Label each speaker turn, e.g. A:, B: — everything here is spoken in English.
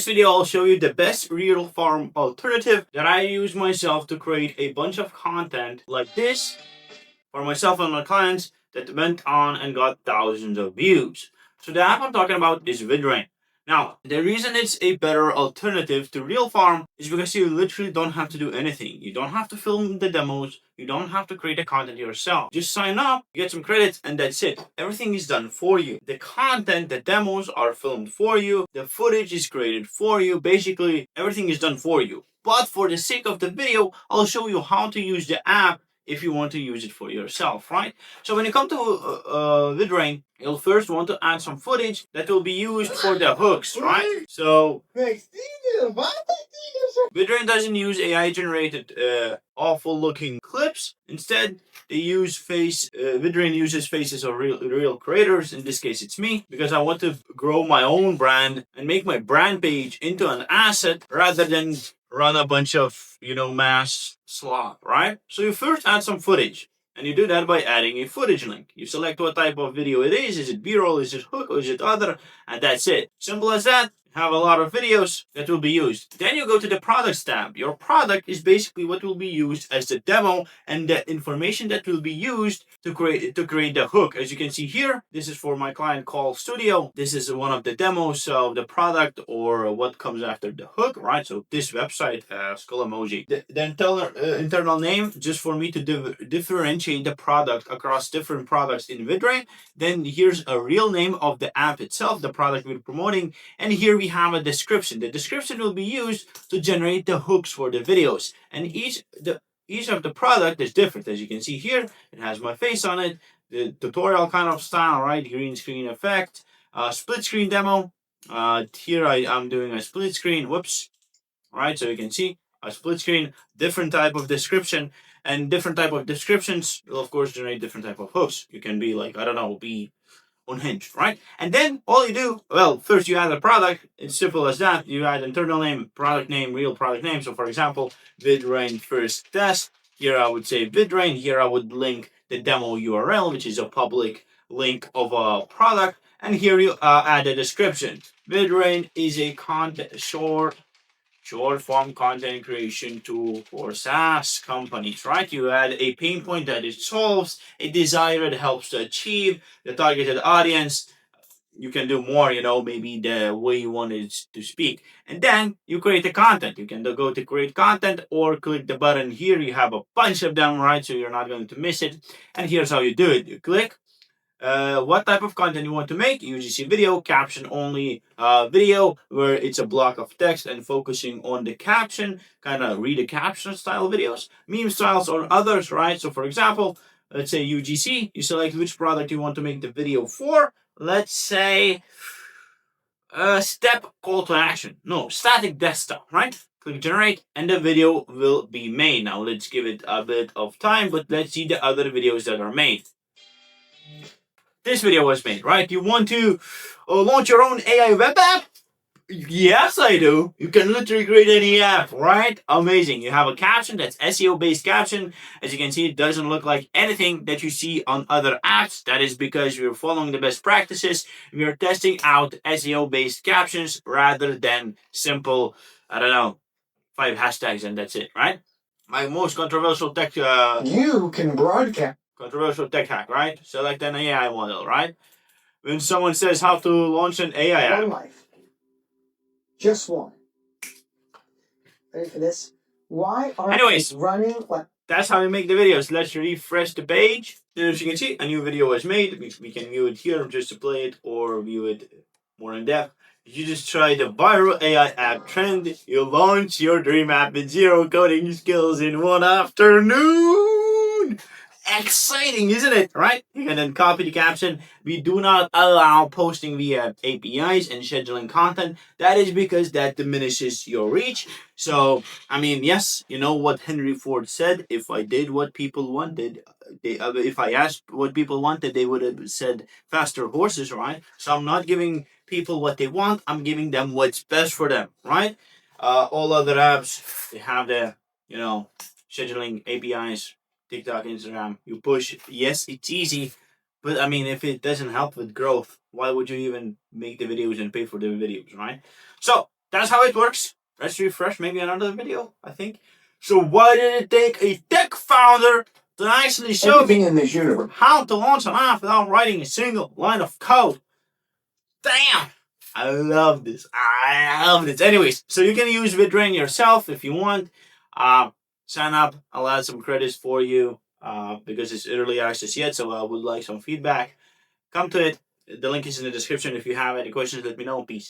A: this video, I'll show you the best Reel Farm alternative that I use myself to create a bunch of content like this for myself and my clients that went on and got thousands of views. So the app I'm talking about is Vidrain. Now, the reason it's a better alternative to Reel Farm is because you literally don't have to do anything. You don't have to film the demos. You don't have to create the content yourself. Just sign up, get some credits, and that's it. Everything is done for you. The content, the demos are filmed for you. The footage is created for you. Basically, everything is done for you. But for the sake of the video, I'll show you how to use the app if you want to use it for yourself, right? So when you come to Vidrain, you'll first want to add some footage that will be used for the hooks, right? So Vidrain doesn't use AI generated awful looking clips. Instead, they use Vidrain uses faces of real creators. In this case, it's me, because I want to grow my own brand and make my brand page into an asset rather than run a bunch of, mass slop, right? So you first add some footage, and you do that by adding a footage link. You select what type of video it is. Is it B-roll? Is it hook? Or is it other? And that's it. Simple as that. Have a lot of videos that will be used. Then you go to the products tab. Your product is basically what will be used as the demo and the information that will be used to create the hook. As you can see here, this is for my client called Studio. This is one of the demos of the product or what comes after the hook, right? So this website, skull emoji. The internal name, just for me to differentiate the product across different products in Vidrain. Then here's a real name of the app itself, the product we're promoting. And here we have a description. The description will be used to generate the hooks for the videos. And each of the product is different. As you can see here, it has my face on it, the tutorial kind of style, right? Green screen effect, split screen demo. Here I'm doing a split screen. Whoops. All right, so you can see a split screen, different type of description, and different type of descriptions will of course generate different type of hooks. You can be like, I don't know, be unhinged, right? And then all you do, well, first you add a product. It's simple as that. You add internal name, product name, real product name. So for example, Vidrain first test. Here I would say Vidrain. Here I would link the demo URL, which is a public link of a product. And here you add a description. Vidrain is a short form content creation tool for SaaS companies, right? You add a pain point that it solves, a desire it helps to achieve, the targeted audience. You can do more, maybe the way you want it to speak. And then you create the content. You can go to create content or click the button here. You have a bunch of them, right? So you're not going to miss it. And here's how you do it. You click what type of content you want to make. UGC video, caption only video, where it's a block of text and focusing on the caption, kind of read a caption style videos, meme styles or others, right? So for example, let's say UGC, you select which product you want to make the video for. Let's say step call to action. No, static desktop, right? Click generate and the video will be made. Now let's give it a bit of time, but let's see the other videos that are made. This video was made, right? You want to launch your own AI web app? Yes, I do. You can literally create any app, right? Amazing. You have a caption that's SEO-based caption. As you can see, it doesn't look like anything that you see on other apps. That is because we're following the best practices. We are testing out SEO-based captions rather than simple, 5 hashtags and that's it, right? My most controversial tech...
B: You can broadcast.
A: Controversial tech hack, right? Select an AI model, right? When someone says how to launch an AI app.
B: One life. Just one. Ready for this? Why aren't you running like...
A: That's how we make the videos. Let's refresh the page. And as you can see, a new video was made. We can view it here just to play it or view it more in depth. You just try the viral AI app trend. You launch your dream app with 0 coding skills in 1 afternoon. Exciting, isn't it? Right? And then copy the caption. We do not allow posting via APIs and scheduling content. That is because that diminishes your reach. So, yes, you know what Henry Ford said. If I did what people wanted, if I asked what people wanted, they would have said faster horses, right? So I'm not giving people what they want. I'm giving them what's best for them, right? All other apps, they have the, scheduling APIs. TikTok, Instagram, you push. Yes, it's easy, but if it doesn't help with growth, why would you even make the videos and pay for the videos, right? So that's how it works. Let's refresh maybe another video, I think. So why did it take a tech founder to nicely show me
B: in this universe
A: how to launch an app without writing a single line of code? Damn! I love this. I love this. Anyways, so you can use Vidrain yourself if you want. Sign up. I'll add some credits for you because it's early access yet, so I would like some feedback. Come to it. The link is in the description. If you have any questions, let me know. Peace.